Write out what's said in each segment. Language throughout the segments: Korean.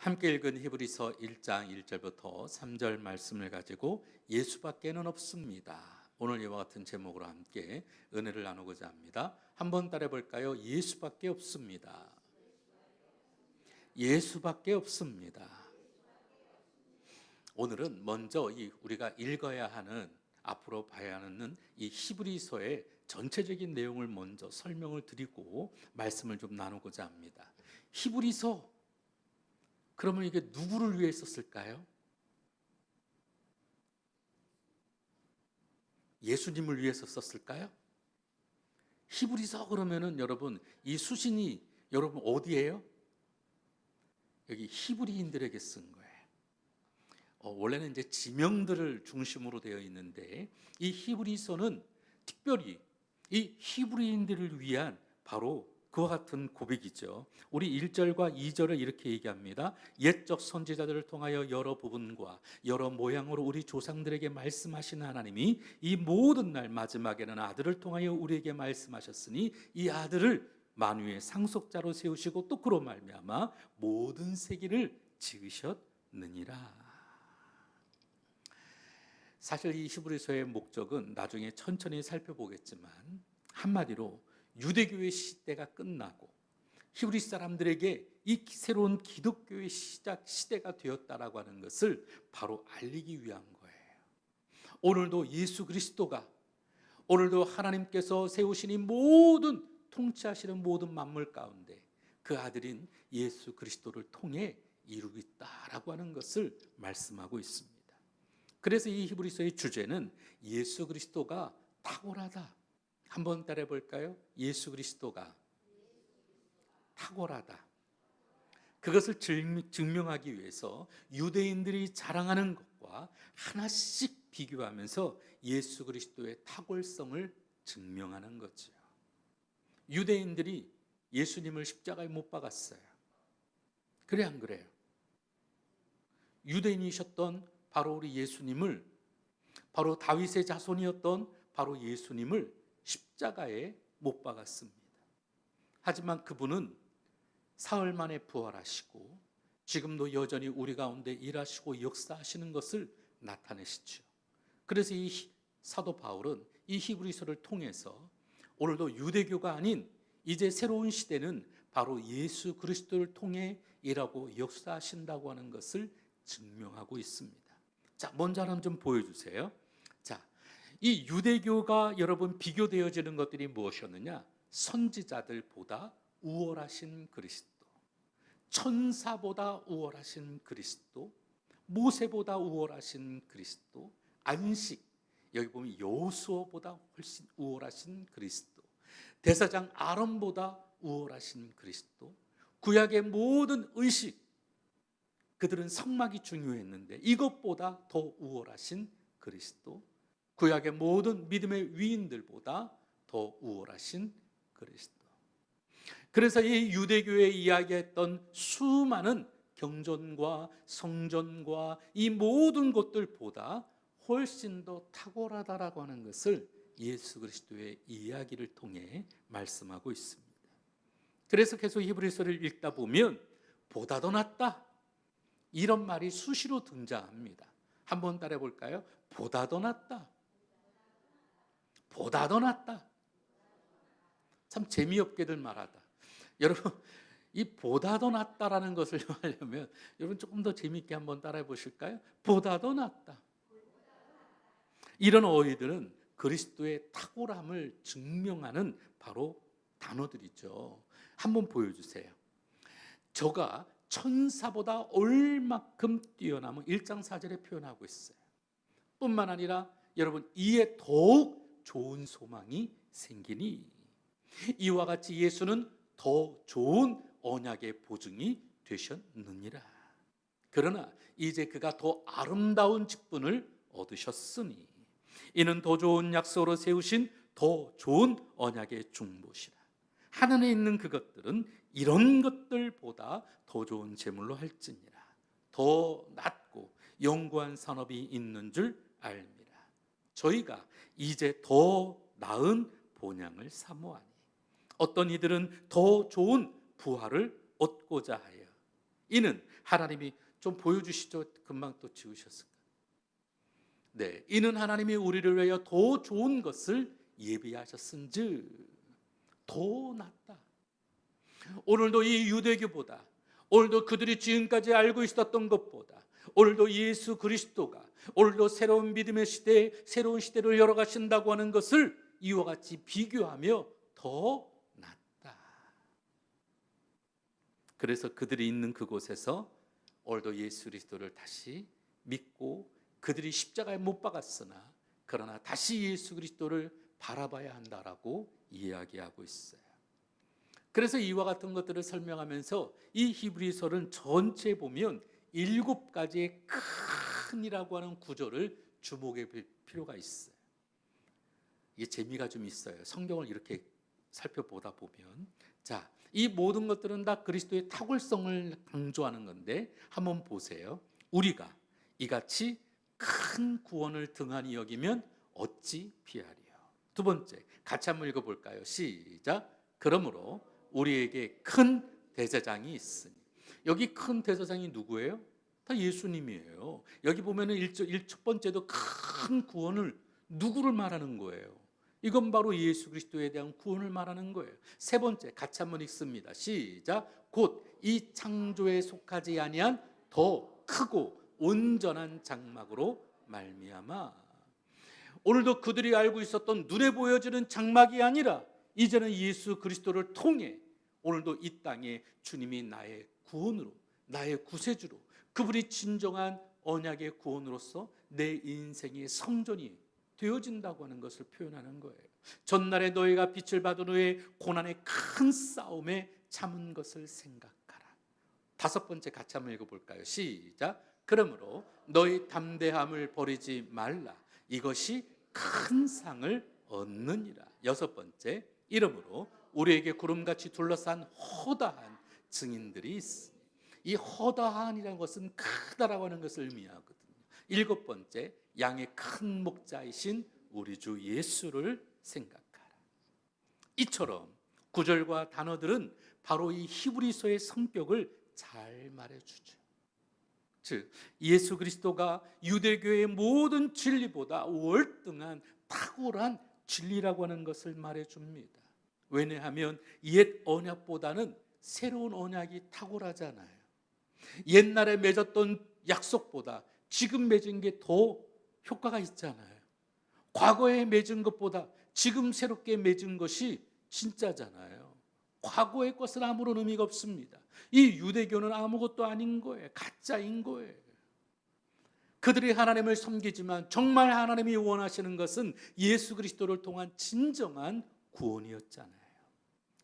함께 읽은 히브리서 1장 1절부터 3절 말씀을 가지고 예수밖에는 없습니다. 오늘 이와 같은 제목으로 함께 은혜를 나누고자 합니다. 한번 따라해 볼까요? 예수밖에 없습니다. 예수밖에 없습니다. 오늘은 먼저 우리가 읽어야 하는, 앞으로 봐야 하는 이 히브리서의 전체적인 내용을 먼저 설명을 드리고 말씀을 좀 나누고자 합니다. 히브리서, 그러면 이게 누구를 위해 썼을까요? 예수님을 위해서 썼을까요? 히브리서 그러면은 여러분, 이 수신이 여러분 어디예요? 여기 히브리인들에게 쓴 거예요. 원래는 이제 지명들을 중심으로 되어 있는데, 이 히브리서는 특별히 이 히브리인들을 위한 바로 그와 같은 고백이죠. 우리 1절과 2절을 이렇게 얘기합니다. 옛적 선지자들을 통하여 여러 부분과 여러 모양으로 우리 조상들에게 말씀하신 하나님이 이 모든 날 마지막에는 아들을 통하여 우리에게 말씀하셨으니 이 아들을 만유의 상속자로 세우시고 또 그로 말미암아 모든 세계를 지으셨느니라. 사실 이 히브리서의 목적은 나중에 천천히 살펴보겠지만, 한마디로 유대교의 시대가 끝나고 히브리 사람들에게 이 새로운 기독교의 시작 시대가 되었다라고 하는 것을 바로 알리기 위한 거예요. 오늘도 예수 그리스도가, 오늘도 하나님께서 세우신 이 모든, 통치하시는 모든 만물 가운데 그 아들인 예수 그리스도를 통해 이루고 있다라고 하는 것을 말씀하고 있습니다. 그래서 이 히브리서의 주제는 예수 그리스도가 탁월하다. 한번 따라해 볼까요? 예수 그리스도가 탁월하다. 그것을 증명하기 위해서 유대인들이 자랑하는 것과 하나씩 비교하면서 예수 그리스도의 탁월성을 증명하는 거죠. 유대인들이 예수님을 십자가에 못 박았어요. 그래 안 그래요? 유대인이셨던 바로 우리 예수님을, 바로 다윗의 자손이었던 바로 예수님을 십자가에 못 박았습니다. 하지만 그분은 사흘 만에 부활하시고 지금도 여전히 우리 가운데 일하시고 역사하시는 것을 나타내시죠. 그래서 이 사도 바울은 이 히브리서를 통해서 오늘도 유대교가 아닌 이제 새로운 시대는 바로 예수 그리스도를 통해 일하고 역사하신다고 하는 것을 증명하고 있습니다. 자, 먼저 하나 좀 보여주세요. 자, 이 유대교가 여러분 비교되어지는 것들이 무엇이었느냐? 선지자들보다 우월하신 그리스도, 천사보다 우월하신 그리스도, 모세보다 우월하신 그리스도, 안식, 여기 보면 여호수아보다 훨씬 우월하신 그리스도, 대사장 아론보다 우월하신 그리스도, 구약의 모든 의식, 그들은 성막이 중요했는데 이것보다 더 우월하신 그리스도, 구약의 모든 믿음의 위인들보다 더 우월하신 그리스도. 그래서 이 유대교에 이야기했던 수많은 경전과 성전과 이 모든 것들보다 훨씬 더 탁월하다라고 하는 것을 예수 그리스도의 이야기를 통해 말씀하고 있습니다. 그래서 계속 히브리서를 읽다 보면 보다 더 낫다, 이런 말이 수시로 등장합니다. 한번 따라해 볼까요? 보다 더 낫다. 보다 더 낫다. 참 재미없게들 말하다. 여러분, 이 보다 더 낫다라는 것을 하려면 여러분 조금 더 재미있게 한번 따라해 보실까요? 보다 더 낫다. 이런 어휘들은 그리스도의 탁월함을 증명하는 바로 단어들이죠. 한번 보여주세요. 저가 천사보다 얼마큼 뛰어남은 1장 4절에 표현하고 있어요. 뿐만 아니라 여러분, 이에 더욱 좋은 소망이 생기니, 이와 같이 예수는 더 좋은 언약의 보증이 되셨느니라. 그러나 이제 그가 더 아름다운 직분을 얻으셨으니 이는 더 좋은 약속으로 세우신 더 좋은 언약의 중보시라. 하늘에 있는 그것들은 이런 것들보다 더 좋은 제물로 할지니라. 더 낫고 영구한 산업이 있는 줄 알미라. 저희가 이제 더 나은 본향을 사모하니 어떤 이들은 더 좋은 부활을 얻고자 하여 이는 하나님이 좀 보여주시죠. 금방 또 지우셨을까? 네, 이는 하나님이 우리를 위하여 더 좋은 것을 예비하셨은즉 더 낫다. 오늘도 이 유대교보다, 오늘도 그들이 지금까지 알고 있었던 것보다, 오늘도 예수 그리스도가 오늘도 새로운 믿음의 시대에 새로운 시대를 열어가신다고 하는 것을 이와 같이 비교하며 더 낫다. 그래서 그들이 있는 그곳에서 오늘도 예수 그리스도를 다시 믿고, 그들이 십자가에 못 박았으나 그러나 다시 예수 그리스도를 바라봐야 한다라고 이야기하고 있어요. 그래서 이와 같은 것들을 설명하면서 이 히브리서는 전체에 보면 7가지의 큰이라고 하는 구조를 주목해 볼 필요가 있어요. 이게 재미가 좀 있어요. 성경을 이렇게 살펴보다 보면, 자, 이 모든 것들은 다 그리스도의 탁월성을 강조하는 건데 한번 보세요. 우리가 이같이 큰 구원을 등한히 여기면 어찌 피하리요. 두 번째, 같이 한번 읽어볼까요? 시작. 그러므로 우리에게 큰 대제장이 있으니. 여기 큰 대제장이 누구예요? 다 예수님이에요. 여기 보면은 첫 번째도 큰 구원을 누구를 말하는 거예요? 이건 바로 예수 그리스도에 대한 구원을 말하는 거예요. 세 번째, 같이 한번 읽습니다. 시작. 곧 이 창조에 속하지 아니한 더 크고 온전한 장막으로 말미암아. 오늘도 그들이 알고 있었던 눈에 보여지는 장막이 아니라 이제는 예수 그리스도를 통해 오늘도 이 땅에 주님이 나의 구원으로, 나의 구세주로, 그분이 진정한 언약의 구원으로서 내 인생의 성전이 되어진다고 하는 것을 표현하는 거예요. 전날에 너희가 빛을 받은 후에 고난의 큰 싸움에 참은 것을 생각하라. 다섯 번째, 같이 한번 읽어볼까요? 시작. 그러므로 너희 담대함을 버리지 말라. 이것이 큰 상을 얻느니라. 여섯 번째, 이러므로 우리에게 구름같이 둘러싼 허다한 증인들이 있으니. 이 허다한이라는 것은 크다라고 하는 것을 의미하거든요. 일곱 번째, 양의 큰 목자이신 우리 주 예수를 생각하라. 이처럼 구절과 단어들은 바로 이 히브리서의 성격을 잘 말해주죠. 즉 예수 그리스도가 유대교의 모든 진리보다 월등한 탁월한 진리라고 하는 것을 말해줍니다. 왜냐하면 옛 언약보다는 새로운 언약이 탁월하잖아요. 옛날에 맺었던 약속보다 지금 맺은 게 더 효과가 있잖아요. 과거에 맺은 것보다 지금 새롭게 맺은 것이 진짜잖아요. 과거의 것은 아무런 의미가 없습니다. 이 유대교는 아무것도 아닌 거예요. 가짜인 거예요. 그들이 하나님을 섬기지만 정말 하나님이 원하시는 것은 예수 그리스도를 통한 진정한 구원이었잖아요.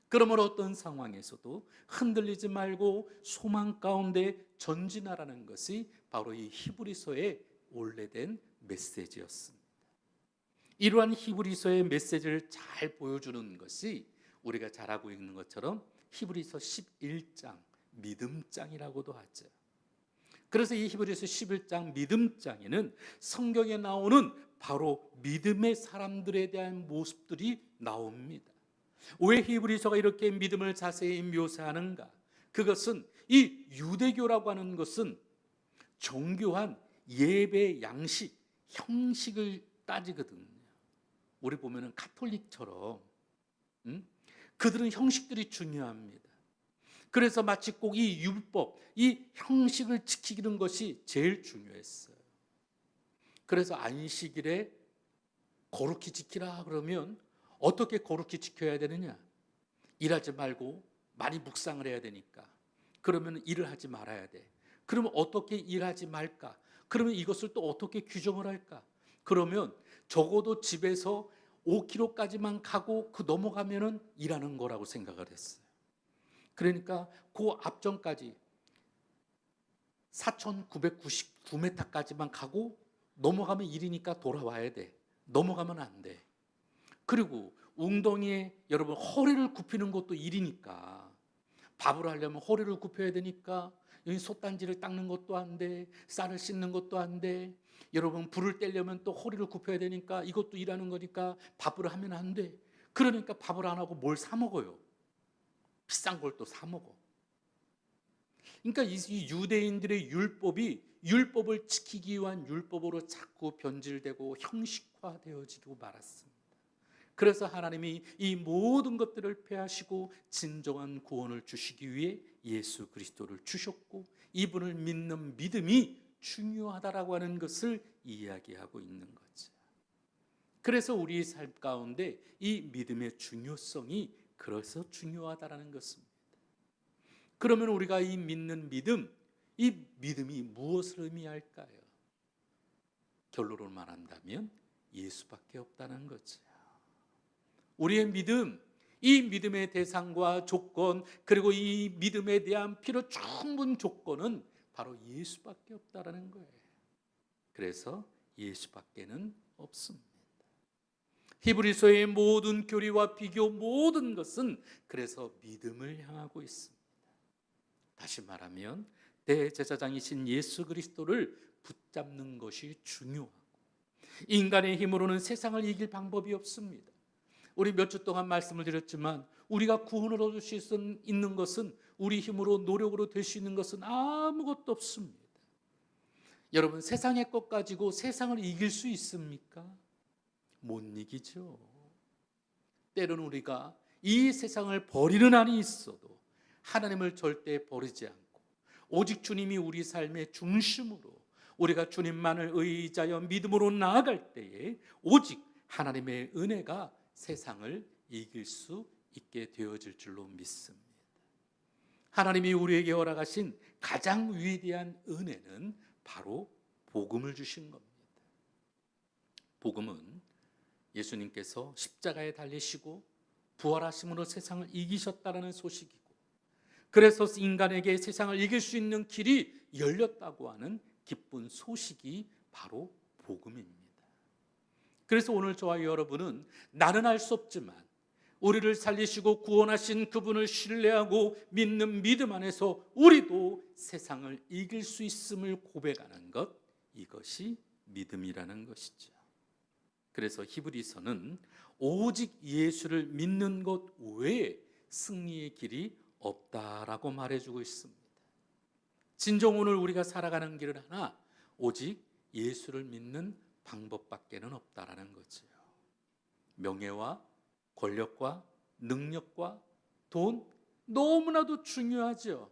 그러므로 어떤 상황에서도 흔들리지 말고 소망 가운데 전진하라는 것이 바로 이 히브리서의 원래된 메시지였습니다. 이러한 히브리서의 메시지를 잘 보여주는 것이 우리가 잘 알고 있는 것처럼 히브리서 11장 믿음장이라고도 하죠. 그래서 이 히브리서 11장 믿음장에는 성경에 나오는 바로 믿음의 사람들에 대한 모습들이 나옵니다. 왜 히브리서가 이렇게 믿음을 자세히 묘사하는가? 그것은 이 유대교라고 하는 것은 정교한 예배 양식, 형식을 따지거든요. 우리 보면은 가톨릭처럼 그들은 형식들이 중요합니다. 그래서 마치 꼭 이 율법, 이 형식을 지키는 것이 제일 중요했어요. 그래서 안식일에 거룩히 지키라 그러면 어떻게 거룩히 지켜야 되느냐? 일하지 말고 많이 묵상을 해야 되니까. 그러면 일을 하지 말아야 돼. 그러면 어떻게 일하지 말까? 그러면 이것을 또 어떻게 규정을 할까? 그러면 적어도 집에서 5km까지만 가고 그 넘어가면은 일하는 거라고 생각을 했어요. 그러니까 그 앞전까지 4,999m까지만 가고 넘어가면 일이니까 돌아와야 돼. 넘어가면 안 돼. 그리고 웅덩이에 여러분 허리를 굽히는 것도 일이니까 밥을 하려면 허리를 굽혀야 되니까 여기 솥단지를 닦는 것도 안 돼. 쌀을 씻는 것도 안 돼. 여러분 불을 떼려면 또 허리를 굽혀야 되니까 이것도 일하는 거니까 밥을 하면 안 돼. 그러니까 밥을 안 하고 뭘 사 먹어요? 비싼 걸 또 사 먹어. 그러니까 이 유대인들의 율법을 지키기 위한 율법으로 자꾸 변질되고 형식화되어지고 말았습니다. 그래서 하나님이 이 모든 것들을 폐하시고 진정한 구원을 주시기 위해 예수 그리스도를 주셨고, 이분을 믿는 믿음이 중요하다라고 하는 것을 이야기하고 있는 거죠. 그래서 우리의 삶 가운데 이 믿음의 중요성이 그래서 중요하다라는 것입니다. 그러면 우리가 이 믿는 믿음, 이 믿음이 무엇을 의미할까요? 결론을 말한다면 예수밖에 없다는 거죠. 우리의 믿음, 이 믿음의 대상과 조건, 그리고 이 믿음에 대한 필요 충분 조건은 바로 예수밖에 없다라는 거예요. 그래서 예수밖에는 없습니다. 히브리서의 모든 교리와 비교, 모든 것은 그래서 믿음을 향하고 있습니다. 다시 말하면 대제사장이신 예수 그리스도를 붙잡는 것이 중요하고, 인간의 힘으로는 세상을 이길 방법이 없습니다. 우리 몇 주 동안 말씀을 드렸지만, 우리가 구원을 얻을 수 있는 것은, 우리 힘으로 노력으로 될 수 있는 것은 아무것도 없습니다. 여러분, 세상의 것 가지고 세상을 이길 수 있습니까? 못 이기죠. 때로는 우리가 이 세상을 버리는 한이 있어도 하나님을 절대 버리지 않고, 오직 주님이 우리 삶의 중심으로, 우리가 주님만을 의지하여 믿음으로 나아갈 때에 오직 하나님의 은혜가 세상을 이길 수 있게 되어질 줄로 믿습니다. 하나님이 우리에게 허락하신 가장 위대한 은혜는 바로 복음을 주신 겁니다. 복음은 예수님께서 십자가에 달리시고 부활하심으로 세상을 이기셨다는 소식이고, 그래서 인간에게 세상을 이길 수 있는 길이 열렸다고 하는 기쁜 소식이 바로 복음입니다. 그래서 오늘 저와 여러분은 나는 알 수 없지만 우리를 살리시고 구원하신 그분을 신뢰하고 믿는 믿음 안에서 우리도 세상을 이길 수 있음을 고백하는 것, 이것이 믿음이라는 것이죠. 그래서 히브리서는 오직 예수를 믿는 것 외에 승리의 길이 없다라고 말해주고 있습니다. 진정 오늘 우리가 살아가는 길은 하나, 오직 예수를 믿는 방법밖에는 없다라는 거죠. 명예와 권력과 능력과 돈, 너무나도 중요하죠.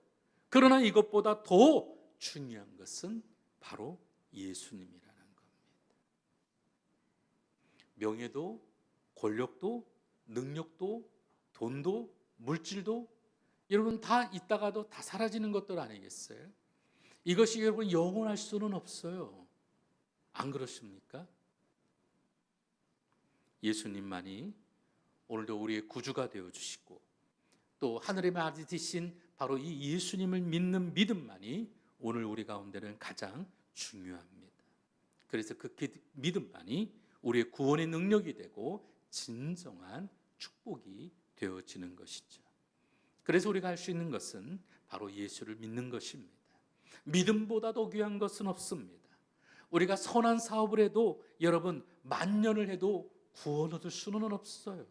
그러나 이것보다 더 중요한 것은 바로 예수님이라는 겁니다. 명예도 권력도 능력도 돈도 물질도 여러분 다 있다가도 다 사라지는 것들 아니겠어요? 이것이 여러분 영원할 수는 없어요. 안 그렇습니까? 예수님만이 오늘도 우리의 구주가 되어주시고, 또 하늘의 아들 되신 바로 이 예수님을 믿는 믿음만이 오늘 우리 가운데는 가장 중요합니다. 그래서 그 믿음만이 우리의 구원의 능력이 되고 진정한 축복이 되어지는 것이죠. 그래서 우리가 할 수 있는 것은 바로 예수를 믿는 것입니다. 믿음보다도 귀한 것은 없습니다. 우리가 선한 사업을 해도 여러분 만년을 해도 구원 얻을 수는 없어요.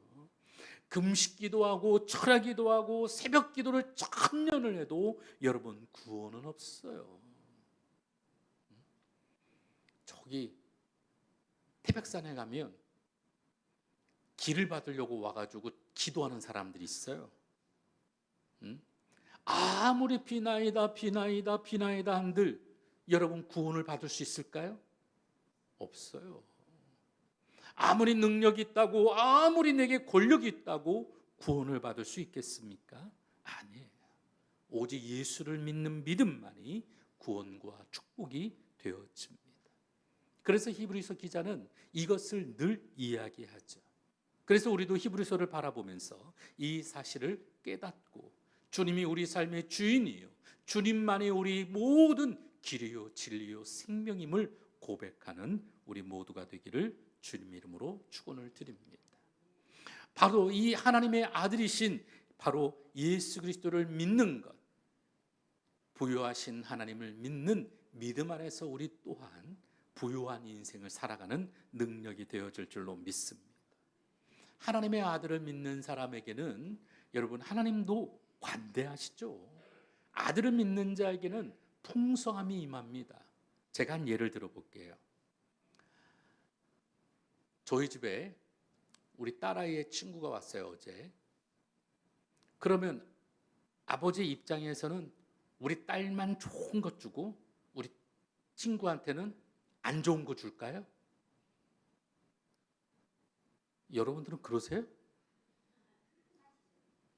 금식기도 하고 철야기도 하고 새벽 기도를 천년을 해도 여러분 구원은 없어요. 저기 태백산에 가면 길을 받으려고 와가지고 기도하는 사람들이 있어요. 아무리 비나이다 비나이다 비나이다 한들 여러분 구원을 받을 수 있을까요? 없어요. 아무리 능력이 있다고, 아무리 내게 권력이 있다고 구원을 받을 수 있겠습니까? 아니에요. 오직 예수를 믿는 믿음만이 구원과 축복이 되어집니다. 그래서 히브리서 기자는 이것을 늘 이야기하죠. 그래서 우리도 히브리서를 바라보면서 이 사실을 깨닫고, 주님이 우리 삶의 주인이요, 주님만이 우리 모든 길이요 진리요 생명임을 고백하는 우리 모두가 되기를 주님 이름으로 축원을 드립니다. 바로 이 하나님의 아들이신 바로 예수 그리스도를 믿는 것, 부요하신 하나님을 믿는 믿음 안에서 우리 또한 부요한 인생을 살아가는 능력이 되어질 줄로 믿습니다. 하나님의 아들을 믿는 사람에게는 여러분 하나님도 관대하시죠. 아들을 믿는 자에게는 풍성함이 임합니다. 제가 한 예를 들어볼게요. 저희 집에 우리 딸아이의 친구가 왔어요, 어제. 그러면 아버지 입장에서는 우리 딸만 좋은 것 주고 우리 친구한테는 안 좋은 거 줄까요? 여러분들은 그러세요?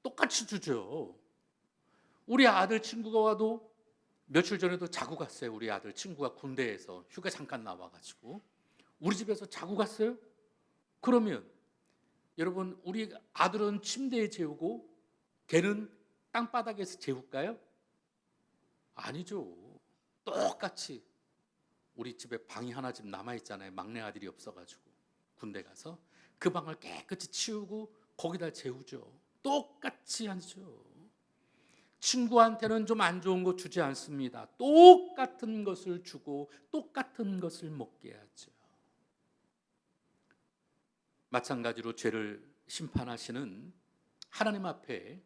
똑같이 주죠. 우리 아들 친구가 와도 며칠 전에도 자고 갔어요. 우리 아들 친구가 군대에서 휴가 잠깐 나와가지고 우리 집에서 자고 갔어요. 그러면 여러분, 우리 아들은 침대에 재우고 걔는 땅바닥에서 재울까요? 아니죠. 똑같이 우리 집에 방이 하나 집 남아있잖아요. 막내 아들이 없어가지고 군대 가서 그 방을 깨끗이 치우고 거기다 재우죠. 똑같이 하죠. 친구한테는 좀 안 좋은 거 주지 않습니다. 똑같은 것을 주고 똑같은 것을 먹게 하죠. 마찬가지로 죄를 심판하시는 하나님 앞에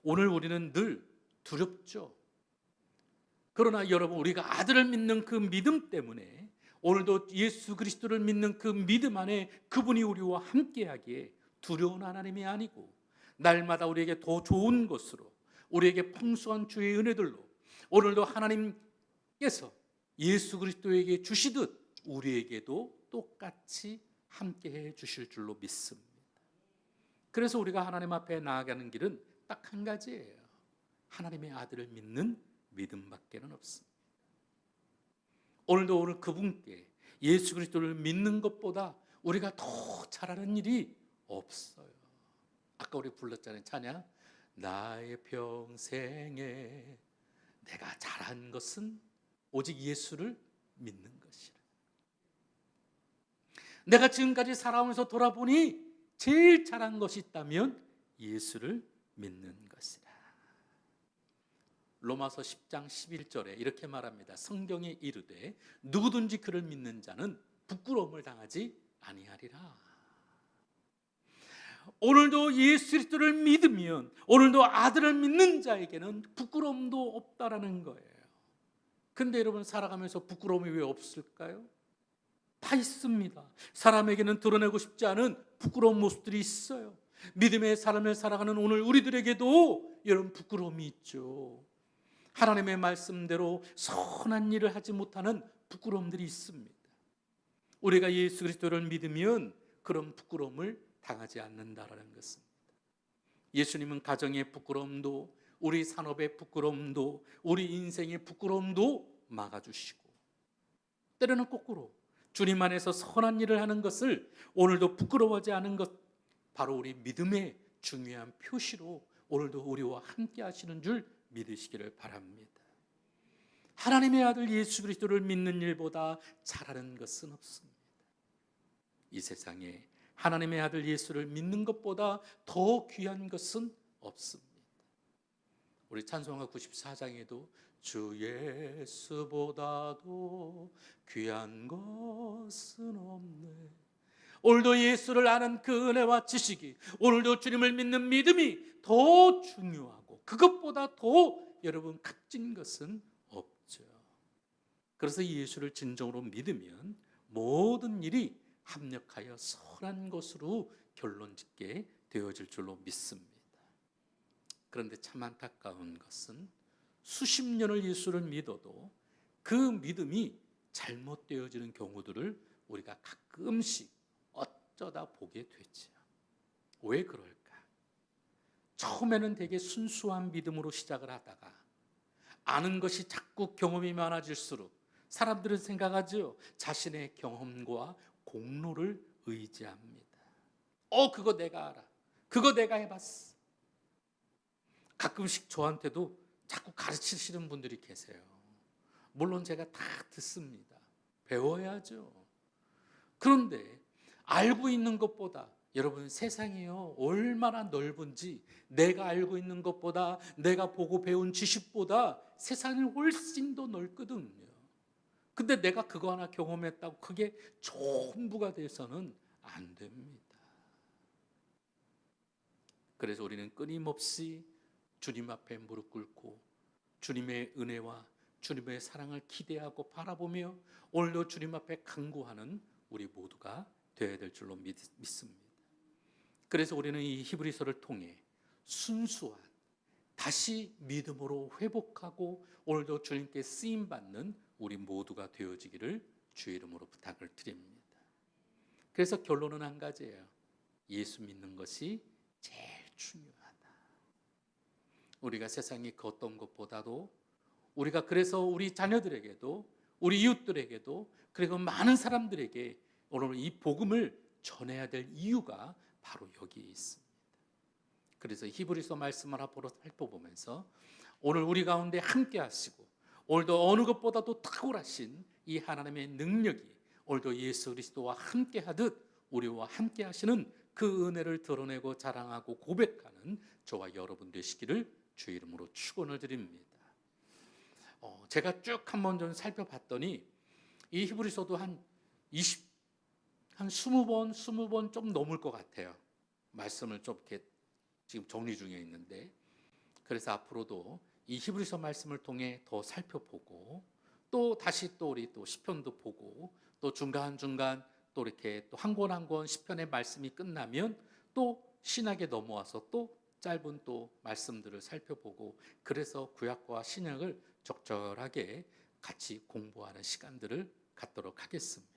오늘 우리는 늘 두렵죠. 그러나 여러분, 우리가 아들을 믿는 그 믿음 때문에 오늘도 예수 그리스도를 믿는 그 믿음 안에 그분이 우리와 함께하기에 두려운 하나님이 아니고 날마다 우리에게 더 좋은 것으로, 우리에게 풍성한 주의 은혜들로 오늘도 하나님께서 예수 그리스도에게 주시듯 우리에게도 똑같이 함께해 주실 줄로 믿습니다. 그래서 우리가 하나님 앞에 나아가는 길은 딱 한 가지예요. 하나님의 아들을 믿는 믿음밖에는 없습니다. 오늘 그분께 예수 그리스도를 믿는 것보다 우리가 더 잘하는 일이 없어요. 아까 우리 불렀잖아요, 찬양. 나의 평생에 내가 잘한 것은 오직 예수를 믿는 것이라. 내가 지금까지 살아오면서 돌아보니 제일 잘한 것이 있다면 예수를 믿는 것이라. 로마서 10장 11절에 이렇게 말합니다. 성경에 이르되 누구든지 그를 믿는 자는 부끄러움을 당하지 아니하리라. 오늘도 예수 그리스도를 믿으면, 오늘도 아들을 믿는 자에게는 부끄러움도 없다라는 거예요. 근데 여러분, 살아가면서 부끄러움이 왜 없을까요? 다 있습니다. 사람에게는 드러내고 싶지 않은 부끄러운 모습들이 있어요. 믿음의 삶을 살아가는 오늘 우리들에게도 여러분 부끄러움이 있죠. 하나님의 말씀대로 선한 일을 하지 못하는 부끄러움들이 있습니다. 우리가 예수 그리스도를 믿으면 그런 부끄러움을 당하지 않는다라는 것입니다. 예수님은 가정의 부끄러움도, 우리 산업의 부끄러움도, 우리 인생의 부끄러움도 막아주시고, 때로는 거꾸로 주님 안에서 선한 일을 하는 것을 오늘도 부끄러워하지 않은 것, 바로 우리 믿음의 중요한 표시로 오늘도 우리와 함께 하시는 줄 믿으시기를 바랍니다. 하나님의 아들 예수 그리스도를 믿는 일보다 잘하는 것은 없습니다. 이 세상에 하나님의 아들 예수를 믿는 것보다 더 귀한 것은 없습니다. 우리 찬송가 94장에도 주 예수보다도 귀한 것은 없네. 오늘도 예수를 아는 그 은혜와 지식이, 오늘도 주님을 믿는 믿음이 더 중요하고 그것보다 더 여러분 값진 것은 없죠. 그래서 예수를 진정으로 믿으면 모든 일이 합력하여 선한 것으로 결론짓게 되어질 줄로 믿습니다. 그런데 참 안타까운 것은 수십 년을 예수를 믿어도 그 믿음이 잘못되어지는 경우들을 우리가 가끔씩 어쩌다 보게 되죠. 왜 그럴까? 처음에는 되게 순수한 믿음으로 시작을 하다가 아는 것이 자꾸 경험이 많아질수록 사람들은 생각하죠. 자신의 경험과 공로를 의지합니다. 그거 내가 알아. 그거 내가 해봤어. 가끔씩 저한테도 자꾸 가르치시는 분들이 계세요. 물론 제가 다 듣습니다. 배워야죠. 그런데 알고 있는 것보다 여러분, 세상이요 얼마나 넓은지 내가 알고 있는 것보다, 내가 보고 배운 지식보다 세상이 훨씬 더 넓거든요. 근데 내가 그거 하나 경험했다고 그게 전부가 돼서는 안 됩니다. 그래서 우리는 끊임없이 주님 앞에 무릎 꿇고 주님의 은혜와 주님의 사랑을 기대하고 바라보며 오늘도 주님 앞에 간구하는 우리 모두가 되어야 될 줄로 믿습니다. 그래서 우리는 이 히브리서를 통해 순수한 다시 믿음으로 회복하고 오늘도 주님께 쓰임받는 우리 모두가 되어지기를 주의 이름으로 부탁을 드립니다. 그래서 결론은 한 가지예요. 예수 믿는 것이 제일 중요하다. 우리가 세상의 그 어떤 것보다도 우리가 그래서 우리 자녀들에게도 우리 이웃들에게도 그리고 많은 사람들에게 오늘 이 복음을 전해야 될 이유가 바로 여기에 있습니다. 그래서 히브리서 말씀을 앞으로 살펴보면서 오늘 우리 가운데 함께 하시고 오늘도 어느 것보다도 탁월하신 이 하나님의 능력이 오늘도 예수 그리스도와 함께 하듯 우리와 함께 하시는 그 은혜를 드러내고 자랑하고 고백하는 저와 여러분 되시기를 주의 이름으로 축원을 드립니다. 제가 쭉 한번 좀 살펴봤더니 이 히브리서도 한 20번 좀 넘을 것 같아요. 말씀을 좀 이렇게 지금 정리 중에 있는데, 그래서 앞으로도 이 히브리서 말씀을 통해 더 살펴보고 또 다시 또 우리 또 시편도 보고 또 중간중간 또 이렇게 또 한 권 한 권 시편의 말씀이 끝나면 또 신약에 넘어와서 또 짧은 또 말씀들을 살펴보고 그래서 구약과 신약을 적절하게 같이 공부하는 시간들을 갖도록 하겠습니다.